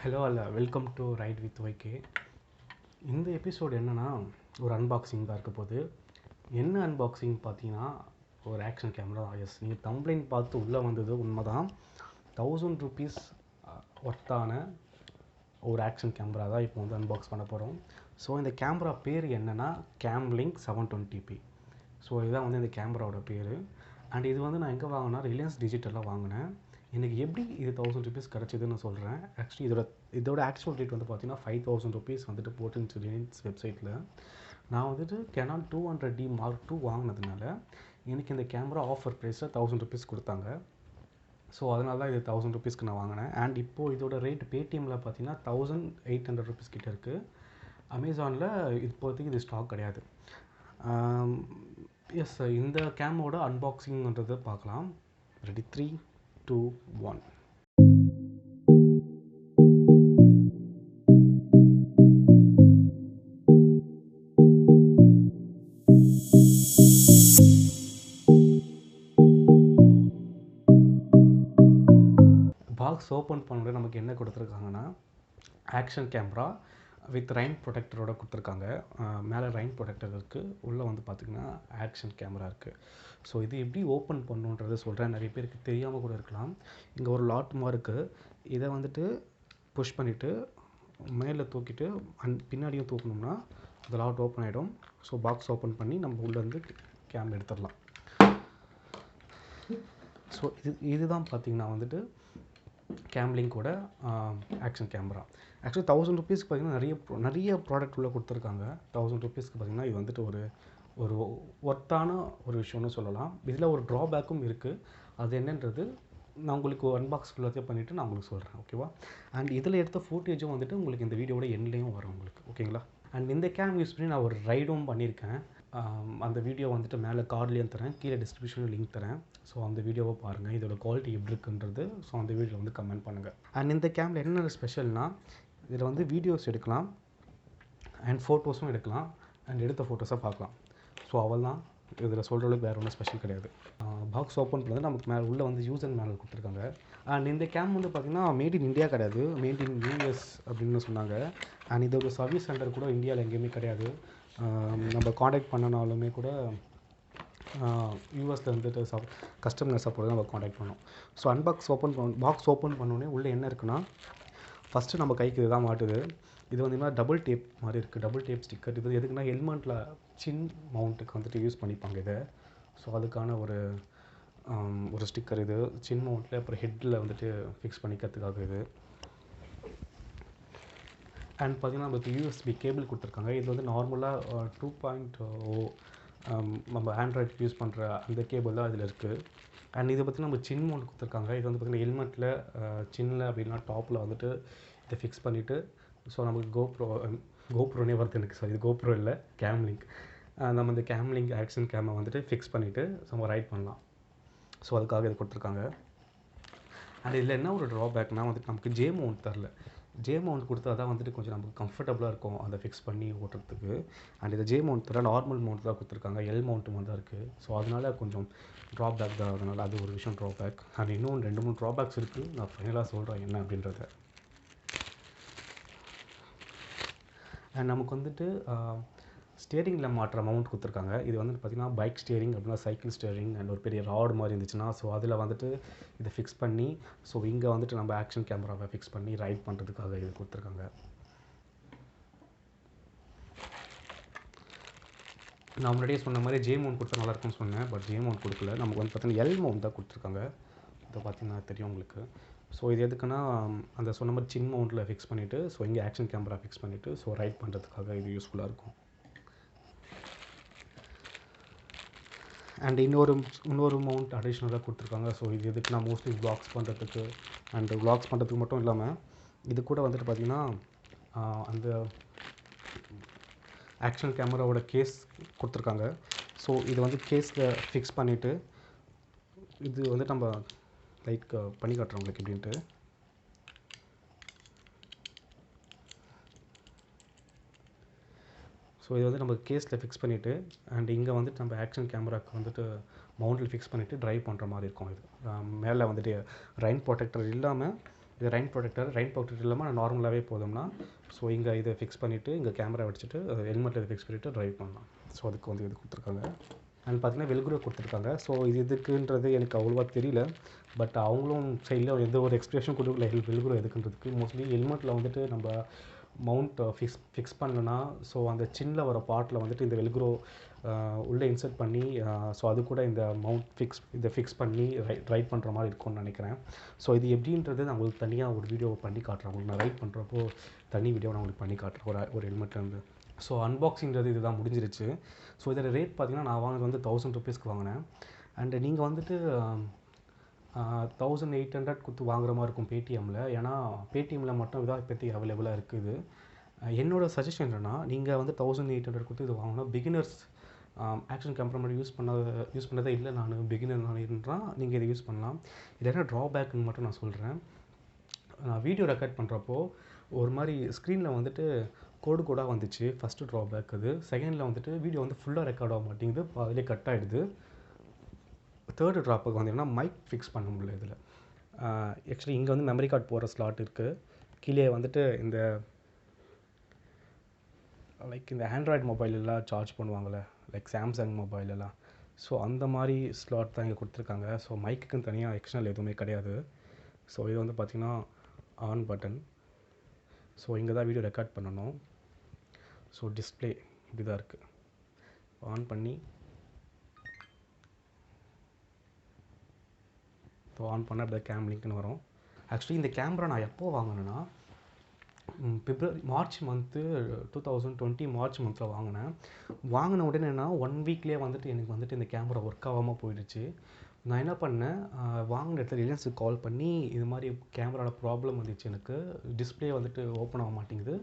Hello welcome to right with YK. இந்த episode என்னென்னா ஒரு அன்பாக்சிங் தான் இருக்க போகுது. என்ன அன்பாக்சிங் பார்த்தீங்கன்னா ஒரு ஆக்ஷன் கேமரா. எஸ், நீங்கள் தம்ப்ளைன் பார்த்து உள்ளே வந்தது உண்மை தான். 1000 rupees ஒர்த்தான ஒரு ஆக்ஷன் கேமரா தான் இப்போ வந்து அன்பாக்ஸ் பண்ண போகிறோம். ஸோ இந்த கேமரா பேர் என்னென்னா Camlink 720p. ஸோ இதுதான் வந்து இந்த கேமராவோட பேர். அண்ட் இது வந்து நான் எங்கே வாங்கினா ரிலையன்ஸ் டிஜிட்டலில் வாங்கினேன். எனக்கு எப்படி இது 1000 rupees கிடச்சிதுன்னு சொல்கிறேன். ஆக்சுவலி இதோட ஆக்சுவல் ரேட் வந்து பார்த்தீங்கன்னா 5000 rupees வந்துட்டு போட்டுருந்துச்சு ரிலையன்ஸ் வெப்சைட்டில். நான் வந்துட்டு Canon 200D Mark II வாங்கினதுனால எனக்கு இந்த கேமரா ஆஃபர் ப்ரைஸில் 1000 rupees கொடுத்தாங்க. ஸோ அதனால தான் இது 1000 rupeesக்கு நான் வாங்கினேன். அண்ட் இப்போது இதோட ரேட் பேடிஎம்மில் பார்த்தீங்கன்னா 1800 rupees கிட்டே இருக்குது. அமேசானில் இப்போதைக்கு இது ஸ்டாக் கிடையாது. எஸ், இந்த கேமோட அன்பாக்சிங்ன்றதை பார்க்கலாம். ரெடி, 3, 2, 1. பாக்ஸ் ஓப்பன் பண்ணுறது நமக்கு என்ன கொடுத்துருக்காங்கன்னா ஆக்ஷன் கேமரா வித் ரைன் ப்ரொடெக்டரோட கொடுத்துருக்காங்க. மேலே ரைன் ப்ரொடெக்டர் இருக்குது, உள்ளே வந்து பார்த்திங்கன்னா ஆக்ஷன் கேமரா இருக்குது. ஸோ இது எப்படி ஓப்பன் பண்ணுன்றதை சொல்கிறேன். நிறைய பேருக்கு தெரியாமல் கூட இருக்கலாம். இங்கே ஒரு லாட் மாதிரி இருக்குது. இதை வந்துட்டு புஷ் பண்ணிவிட்டு மேலே தூக்கிட்டு பின்னாடியும் தூக்கணும்னா அந்த லாட் ஓப்பன் ஆகிடும். ஸோ பாக்ஸ் ஓப்பன் பண்ணி நம்ம உள்ளேருந்து கேம் எடுத்துடலாம். ஸோ இதுதான் பார்த்திங்கன்னா வந்துட்டு கேம்லிங்கோட ஆக்ஷன் கேமரா. ஆக்சுவலி 1000 rupeesக்கு பார்த்திங்கன்னா நிறைய ப்ராடக்ட் உள்ளே கொடுத்துருக்காங்க. 1000 rupeesக்கு பார்த்திங்கன்னா இது வந்துட்டு ஒரு ஒர்த்தான ஒரு விஷயம்னு சொல்லலாம். இதில் ஒரு ட்ராபேக்கும் இருக்குது. அது என்னன்றது நான் உங்களுக்கு அன்பாக்ஸ் ஃபுல்லாக பண்ணிவிட்டு நான் உங்களுக்கு சொல்கிறேன், ஓகேவா? அண்ட் இதில் எடுத்த ஃபோட்டேஜும் வந்துட்டு உங்களுக்கு இந்த வீடியோட எண்ட்லேயும் வரும் உங்களுக்கு, ஓகேங்களா? அண்ட் இந்த கேம் யூஸ் பண்ணி நான் ஒரு ரைடும் பண்ணியிருக்கேன். அந்த வீடியோ வந்துட்டு மேலே கார்ட்லேயும் தரேன், கீழே டிஸ்கிரிப்ஷனில் லிங்க் தரேன். ஸோ அந்த வீடியோவை பாருங்கள். இதோட குவாலிட்டி எப்படி இருக்குன்றது ஸோ அந்த வீடியோவில் வந்து கமெண்ட் பண்ணுங்கள். அண்ட் இந்த கேமில் என்ன ஸ்பெஷல்னால் இதில் வந்து வீடியோஸ் எடுக்கலாம் அண்ட் ஃபோட்டோஸும் எடுக்கலாம் அண்ட் எடுத்த ஃபோட்டோஸை பார்க்கலாம். ஸோ அவள் தான் இதில் சொல்கிற அளவுக்கு வேறு ஒன்றும் ஸ்பெஷல் கிடையாது. பாக்ஸ் ஓப்பன் பண்ணது நமக்கு மேலே உள்ளே வந்து யூஸ் அண்ட் மேனுவல் கொடுத்துருக்காங்க. அண்ட் இந்த கேம் வந்து பார்த்திங்கன்னா மேட் இன் இந்தியா கிடையாது, மேட் இன் யூஎஸ் அப்படின்னு சொன்னாங்க. அண்ட் இதோட சர்வீஸ் சென்டர் கூட இந்தியாவில் எங்கேயுமே கிடையாது. நம்ம காண்டாக்ட் பண்ணனாலுமே கூட யூஎஸில் வந்துட்டு கஸ்டமர் சப்போர்ட் தான் நம்ம காண்டாக்ட் பண்ணோம். ஸோ பாக்ஸ் ஓப்பன் பண்ணோடனே உள்ளே என்ன இருக்குன்னா ஃபஸ்ட்டு நம்ம கைக்கு இது தான் மாட்டுது. இது வந்து என்ன டபுள் டேப் மாதிரி இருக்குது, டபுள் டேப் ஸ்டிக்கர். இது எதுக்குன்னா ஹெல்மெட்டில் சின் மவுண்ட்டுக்கு வந்துட்டு யூஸ் பண்ணிப்பாங்க இதை. ஸோ அதுக்கான ஒரு ஸ்டிக்கர் இது சின் மவுண்ட்டில். அப்புறம் ஹெட்டில் வந்துட்டு ஃபிக்ஸ் பண்ணிக்கிறதுக்காக இது. அண்ட் பார்த்திங்கன்னா நமக்கு யூஎஸ்பி கேபிள் கொடுத்துருக்காங்க. இது வந்து நார்மலாக 2.0 நம்ம ஆண்ட்ராய்டுக்கு யூஸ் பண்ணுற அந்த கேபிள் தான் இதில் இருக்குது. அண்ட் இதை பற்றி நம்ம சின் மவுண்ட் கொடுத்துருக்காங்க. இது வந்து பார்த்திங்கன்னா ஹெல்மெட்டில் சின்னில் அப்படின்னா டாப்பில் வந்துட்டு இதை ஃபிக்ஸ் பண்ணிவிட்டு ஸோ நமக்கு கோப்ரோனே வருது எனக்கு. சாரி, இது கோப்ரோ இல்லை, கேம்லிங்க். நம்ம இந்த கேம்லிங்க் ஆக்ஷன் கேமை வந்துட்டு ஃபிக்ஸ் பண்ணிவிட்டு நம்ம ரைட் பண்ணலாம். ஸோ அதுக்காக இது கொடுத்துருக்காங்க. அண்ட் இதில் என்ன ஒரு ட்ராபேக்னால் வந்துட்டு நமக்கு ஜே மவுண்ட் தரல. ஜே மவுண்ட் கொடுத்தா தான் வந்துட்டு கொஞ்சம் நமக்கு கம்ஃபர்டபுளாக இருக்கும் அதை ஃபிக்ஸ் பண்ணி ஓட்டுறதுக்கு. அண்ட் இதை ஜே மவுண்ட் தர நார்மல் மவுண்ட் தான் கொடுத்துருக்காங்க, எல் மவுண்ட் மாதிரி தான் இருக்குது. ஸோ அதனால் கொஞ்சம் ட்ராபேக் தான். அதனால் அது ஒரு விஷயம் ட்ராபேக். அண்ட் இன்னும் 2-3 ட்ராபேக்ஸ் இருக்குது. நான் ஃபைனலாக சொல்கிறேன் என்ன அப்படின்றத. அண்ட் நமக்கு வந்துட்டு ஸ்டியரிங்கில் மாட்டுற மவுண்ட் கொடுத்துருக்காங்க. இது வந்து பார்த்திங்கன்னா பைக் ஸ்டியரிங் அப்படின்னா சைக்கிள் ஸ்டியரிங் அண்ட் ஒரு பெரிய ராடு மாதிரி இருந்துச்சுன்னா ஸோ அதில் வந்துட்டு இதை ஃபிக்ஸ் பண்ணி ஸோ இங்கே வந்துட்டு நம்ம ஆக்ஷன் கேமராவை ஃபிக்ஸ் பண்ணி ரைட் பண்ணுறதுக்காக இது கொடுத்துருக்காங்க. நான் முன்னாடியே சொன்ன மாதிரி ஜே மவுண்ட் கொடுத்தா நல்லாயிருக்கும்னு சொன்னேன். பட் ஜே மவுண்ட் கொடுக்கல. நமக்கு வந்து பார்த்திங்கன்னா எல் மவுண்ட் தான் கொடுத்துருக்காங்க. இதை பார்த்திங்கன்னா தெரியும் உங்களுக்கு. ஸோ இது எதுக்குன்னா அந்த சொன்ன மாதிரி சின் மவுண்ட்டில் ஃபிக்ஸ் பண்ணிவிட்டு ஸோ இங்கே ஆக்ஷன் கேமரா ஃபிக்ஸ் பண்ணிவிட்டு ஸோ ரைட் பண்ணுறதுக்காக இது யூஸ்ஃபுல்லாக இருக்கும். அண்ட் இன்னொரு மவுண்ட் அடிஷ்னலாக கொடுத்துருக்காங்க. ஸோ இது எதுக்குன்னா மோஸ்ட்லி வ்ளாக்ஸ் பண்ணுறதுக்கு அண்ட் வ்ளாக்ஸ் பண்ணுறதுக்கு மட்டும் இல்லாமல் இது கூட வந்துட்டு பார்த்திங்கன்னா அந்த ஆக்ஷன் கேமராவோட கேஸ் கொடுத்துருக்காங்க. ஸோ இது வந்து கேஸில் ஃபிக்ஸ் பண்ணிவிட்டு இது வந்து நம்ம லைட் பண்ணி காட்டுறோம் உங்களுக்கு எப்படின்ட்டு. ஸோ இது வந்து நம்ம கேஸில் ஃபிக்ஸ் பண்ணிவிட்டு அண்ட் இங்கே வந்துட்டு நம்ம ஆக்ஷன் கேமராவுக்கு வந்துட்டு மவுண்டில் ஃபிக்ஸ் பண்ணிவிட்டு ட்ரைவ் பண்ணுற மாதிரி இருக்கும். இது மேலே வந்துட்டு ரைன் ப்ரொடெக்டர் இல்லாமல் இது ரெயின் ப்ரொடெக்டர் இல்லாமல் நான் நார்மலாகவே போதும்னா ஸோ இங்கே இதை ஃபிக்ஸ் பண்ணிவிட்டு இங்கே கேமரா வச்சுட்டு ஹெல்மெட்டில் இதை ஃபிக்ஸ் பண்ணிவிட்டு ட்ரைவ் பண்ணலாம். ஸோ அதுக்கு வந்து இது கொடுத்துருக்காங்க. அண்ட் பார்த்தீங்கன்னா வெல்க்ரோ கொடுத்துருக்காங்க. ஸோ இது எதுக்குன்றது எனக்கு அவ்வளோவா தெரியல. பட் அவங்களும் சைடில் எந்த ஒரு எக்ஸ்பிளேஷன் கொடுக்கல வெல்க்ரோ எதுக்குன்றதுக்கு. மோஸ்ட்லி ஹெல்மெட்டில் வந்துட்டு நம்ம மவுண்ட் ஃபிக்ஸ் பண்ணலன்னா ஸோ அந்த சின்னில் வர பார்ட்டில் வந்துட்டு இந்த வெல்க்ரோ உள்ளே இன்சர்ட் பண்ணி ஸோ அது கூட இந்த மவுண்ட் இதை ஃபிக்ஸ் பண்ணி ரைட் பண்ணுற மாதிரி இருக்கும்னு நினைக்கிறேன். ஸோ இது எப்படின்றது நான் உங்களுக்கு தனியாக ஒரு வீடியோ பண்ணி காட்டுறேன். உங்களுக்கு நான் ரைட் பண்ணுறப்போ தனி வீடியோ நான் உங்களுக்கு பண்ணி காட்டுறேன் ஒரு ஹெல்மெட்லேருந்து. ஸோ அன்பாக்சிங்கிறது இதுதான் முடிஞ்சிருச்சு. ஸோ இதோட ரேட் பார்த்தீங்கன்னா நான் வாங்கினது வந்து 1000 rupeesக்கு வாங்கினேன். அண்டு நீங்கள் வந்துட்டு 1800 கொடுத்து வாங்குற மாதிரி இருக்கும் பேடிஎம்மில். ஏன்னா பேடிஎம்மில் மட்டும் இதாக இப்போதைக்கு அவைலபிளாக இருக்குது. என்னோடய சஜஷன் என்னென்னா நீங்கள் வந்து 1800 கொடுத்து இது வாங்கினா பிகினர்ஸ் ஆக்ஷன் கேமரா மாதிரி யூஸ் பண்ணதே இல்லை. நான் பிகினர் இருந்தால் நீங்கள் இதை யூஸ் பண்ணலாம். இது என்ன ட்ராபேக்குன்னு மட்டும் நான் சொல்கிறேன். நான் வீடியோ ரெக்கார்ட் பண்ணுறப்போ ஒரு மாதிரி ஸ்க்ரீனில் வந்துட்டு கோடாக வந்துச்சு. ஃபஸ்ட்டு ட்ராபேக் அது. செகண்டில் வந்துட்டு வீடியோ வந்து ஃபுல்லாக ரெக்கார்ட் ஆக மாட்டேங்குது, அதிலே கட் ஆகிடுது. தேர்டு ட்ராபேக் வந்து என்னன்னா மைக் ஃபிக்ஸ் பண்ண முடியல இதில். ஆக்சுவலி இங்கே வந்து மெமரி கார்டு போகிற ஸ்லாட் இருக்குது. கீழே வந்துட்டு இந்த இந்த ஆண்ட்ராய்டு மொபைலெல்லாம் சார்ஜ் பண்ணுவாங்கள்ல, லைக் சாம்சங் மொபைலெல்லாம். ஸோ அந்த மாதிரி ஸ்லாட் தான் இங்கே கொடுத்துருக்காங்க. ஸோ மைக்குக்குன்னு தனியாக எக்ஸ்டர்னல் எதுவுமே கிடையாது. ஸோ இது வந்து பார்த்திங்கன்னா ஆன் பட்டன். ஸோ இங்கே தான் வீடியோ ரெக்கார்ட் பண்ணணும். ஸோ டிஸ்பிளே இப்படி தான் இருக்குது. ஆன் பண்ணி இப்போ ஆன் பண்ண அப்படியே கேம்லிங்க்னு வரும். ஆக்சுவலி இந்த கேமரா நான் எப்போ வாங்கினேன்னா மார்ச் மந்த்து 2020 மார்ச் மந்தில் வாங்கின உடனே என்னன்னா 1 வீக்லேயே வந்துட்டு எனக்கு வந்துட்டு இந்த கேமரா ஒர்க் ஆகாமல் போயிடுச்சு. நான் என்ன பண்ணேன், வாங்கின இடத்துல ரிலையன்ஸுக்கு கால் பண்ணி இது மாதிரி கேமராவில் ப்ராப்ளம் வந்துச்சு, எனக்கு டிஸ்பிளே வந்துட்டு ஓப்பன் ஆக மாட்டேங்குது,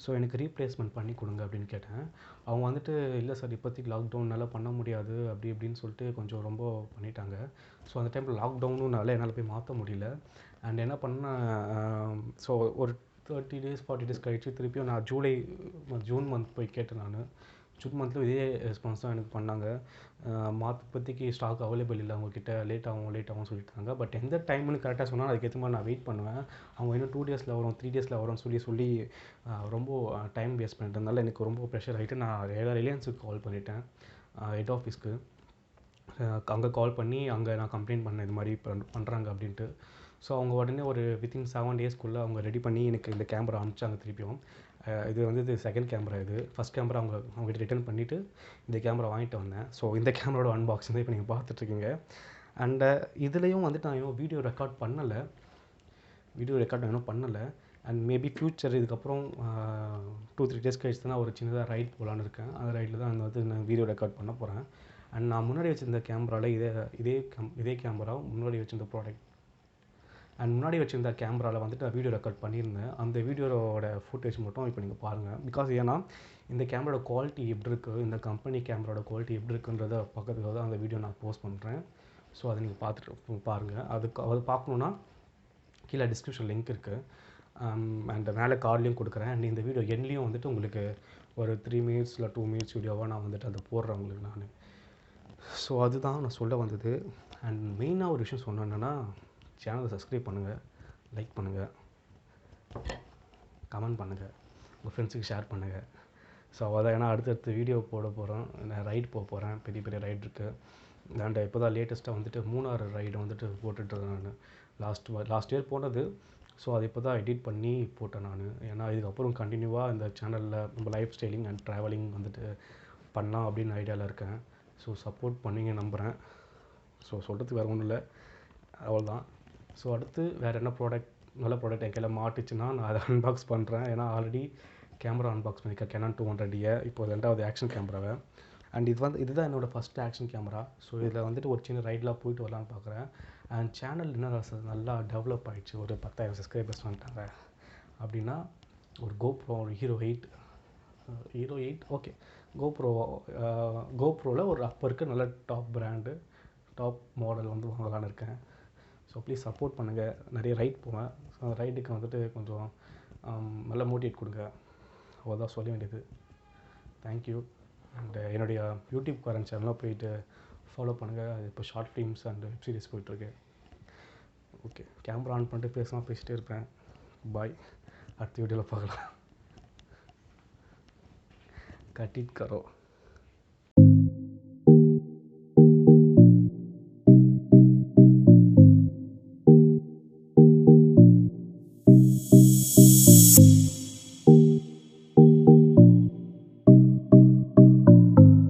ஸோ எனக்கு ரீப்ளேஸ்மெண்ட் பண்ணி கொடுங்க அப்படின்னு கேட்டேன். அவங்க வந்துட்டு இல்லை சார் இப்போதைக்கு லாக்டவுன்னால பண்ண முடியாது அப்படி இப்படின்னு சொல்லிட்டு கொஞ்சம் ரொம்ப பண்ணிட்டாங்க. ஸோ அந்த டைமில் லாக்டவுனுனால என்னால் போய் மாற்ற முடியல. அண்ட் என்ன பண்ணேன், ஸோ ஒரு 30 days 40 days கழிச்சு திருப்பியும் நான் ஜூன் மந்த் போய் கேட்டேன். நான் ஜூன் மந்த்லும் இதே ரெஸ்பான்ஸ் தான் எனக்கு பண்ணாங்க. இப்போதைக்கு ஸ்டாக் அவைலபிள் இல்லை, அவங்கக்கிட்ட லேட் ஆகும் சொல்லிட்டாங்க. பட் எந்த டைம்னு கரெக்டாக சொன்னால் அதுக்கேற்ற மாதிரி நான் வெயிட் பண்ணுவேன். அவங்க இன்னும் 2 days வரும் 3 days வரும்னு சொல்லி ரொம்ப டைம் வேஸ்ட் பண்ணிட்டதுனால எனக்கு ரொம்ப ப்ரெஷர் ஆகிட்டு நான் ரிலையன்ஸுக்கு கால் பண்ணிட்டேன், ஹெட் ஆஃபீஸ்க்கு. அங்கே கால் பண்ணி அங்கே நான் கம்ப்ளைண்ட் பண்ணேன் இது மாதிரி பண்ணுறாங்க அப்படின்ட்டு. ஸோ அவங்க உடனே ஒரு வித்தின் 7 daysக்குள்ளே அவங்க ரெடி பண்ணி எனக்கு இந்த கேமரா அனுப்பிச்சாங்க திருப்பியும். இது வந்து இது செகண்ட் கேமரா. இது ஃபஸ்ட் கேமரா அவங்ககிட்ட ரிட்டர்ன் பண்ணிவிட்டு இந்த கேமரா வாங்கிட்டு வந்தேன். ஸோ இந்த கேமராவோட அன்பாக்சிங் தான் இப்போ நீங்கள் பார்த்துட்ருக்கீங்க. அண்டு இதுலேயும் வந்துட்டு நான் இன்னும் வீடியோ ரெக்கார்ட் பண்ணலை. அண்ட் மேபி ஃப்யூச்சர் இதுக்கப்புறம் 2-3 days கழிச்சு தான் ஒரு சின்னதாக ரைட் போகலான்னு இருக்கேன். அந்த ரைட்டில் தான் வந்து நான் வீடியோ ரெக்கார்ட் பண்ண போகிறேன். அண்ட் நான் முன்னாடி வச்சுருந்த கேமராவில் இதே கேமரா முன்னாடி வச்சுருந்த ப்ராடக்ட் அண்ட் முன்னாடி வச்சுருந்த கேமராவில் வந்துட்டு நான் வீடியோ ரெக்கார்ட் பண்ணியிருந்தேன். அந்த வீடியோவோட ஃபுட்டேஜ் மட்டும் இப்போ நீங்கள் பாருங்கள். பிகாஸ் ஏன்னா இந்த கேமராவோட குவாலிட்டி எப்படி இருக்குது, இந்த கம்பெனி கேமராவோட குவாலிட்டி எப்படி இருக்குன்றதை பார்க்கறதுக்காக தான் அந்த வீடியோ நான் போஸ்ட் பண்ணுறேன். ஸோ அதை நீங்கள் பார்த்துட்டு பாருங்கள். அது பார்க்கணுன்னா கீழே டிஸ்கிரிப்ஷன் லிங்க் இருக்குது. அண்ட் மேலே கார்ட்லேயும் கொடுக்குறேன். அண்ட் இந்த வீடியோ எண்ட்லேயும் வந்துட்டு உங்களுக்கு ஒரு 3 minutes இல்லை 2 minutes வீடியோவாக நான் வந்துட்டு அதை போடுறேன் உங்களுக்கு நான். ஸோ அதுதான் நான் சொல்ல வந்தது. அண்ட் மெயினாக ஒரு விஷயம் சொன்னேன்னா, சேனலை சப்ஸ்கிரைப் பண்ணுங்கள், லைக் பண்ணுங்கள், கமெண்ட் பண்ணுங்கள், உங்கள் ஃப்ரெண்ட்ஸுக்கு ஷேர் பண்ணுங்கள். ஸோ அதான், ஏன்னா அடுத்தடுத்து வீடியோ போட போகிறேன், நான் ரைட் போக போகிறேன், பெரிய ரைட் இருக்குது. அண்ட் இப்போ தான் லேட்டஸ்ட்டாக வந்துட்டு மூணாறு ரைடு வந்துட்டு போட்டுட்ருக்கேன் நான். லாஸ்ட் இயர் போனது. ஸோ அது இப்போ தான் எடிட் பண்ணி போட்டேன் நான். ஏன்னா இதுக்கப்புறம் கண்டினியூவாக இந்த சேனலில் நம்ம லைஃப் ஸ்டைலிங் அண்ட் ட்ராவலிங் வந்துட்டு பண்ணலாம் அப்படின்னு ஐடியாவில் இருக்கேன். ஸோ சப்போர்ட் பண்ணிங்க நம்புகிறேன். ஸோ சொல்கிறதுக்கு வேறு ஒன்றும் இல்லை, அவ்வளோதான். ஸோ அடுத்து வேறு என்ன நல்ல ப்ராடக்ட் என் கையில் மாட்டுச்சுன்னா நான் அதை அன்பாக்ஸ் பண்ணுறேன். ஏன்னா ஆல்ரெடி கேமரா அன்பாக்ஸ் பண்ணியிருக்கேன், Canon 200D. இப்போ 2வது ஆக்ஷன் கேமராவை. அண்ட் இதுதான் என்னோடய ஃபஸ்ட்டு ஆக்ஷன் கேமரா. ஸோ இதில் வந்துட்டு ஒரு சின்ன ரைடெலாம் போயிட்டு வரலான்னு பார்க்குறேன். அண்ட் சேனல் என்ன நல்லா டெவலப் ஆகிடுச்சு. ஒரு 10,000 சப்ஸ்கிரைபர்ஸ் வந்துட்டாங்க அப்படின்னா ஒரு GoPro, ஒரு ஹீரோ 8 ஓகே, கோப்ரோவில் ஒரு அப்போ இருக்க நல்ல டாப் மாடல் வந்து வாங்கலான்னு இருக்கேன். ஸோ ப்ளீஸ் சப்போர்ட் பண்ணுங்கள். நிறைய ரைட் போவேன். ஸோ அந்த ரைடுக்கு வந்துட்டு கொஞ்சம் நல்ல மோட்டிவேட் கொடுங்க, அவ்வளோதான் சொல்ல வேண்டியது. தேங்க்யூ. அண்ட் என்னுடைய யூடியூப் சேனலாக போயிட்டு ஃபாலோ பண்ணுங்கள். இப்போ short films and web series போயிட்டுருக்கு. ஓகே, கேமரா ஆன் பண்ணிட்டு பேசிகிட்டே இருப்பேன். பாய், அடுத்த வீடியோவில் பார்க்கலாம். கட்டிட் கரோ.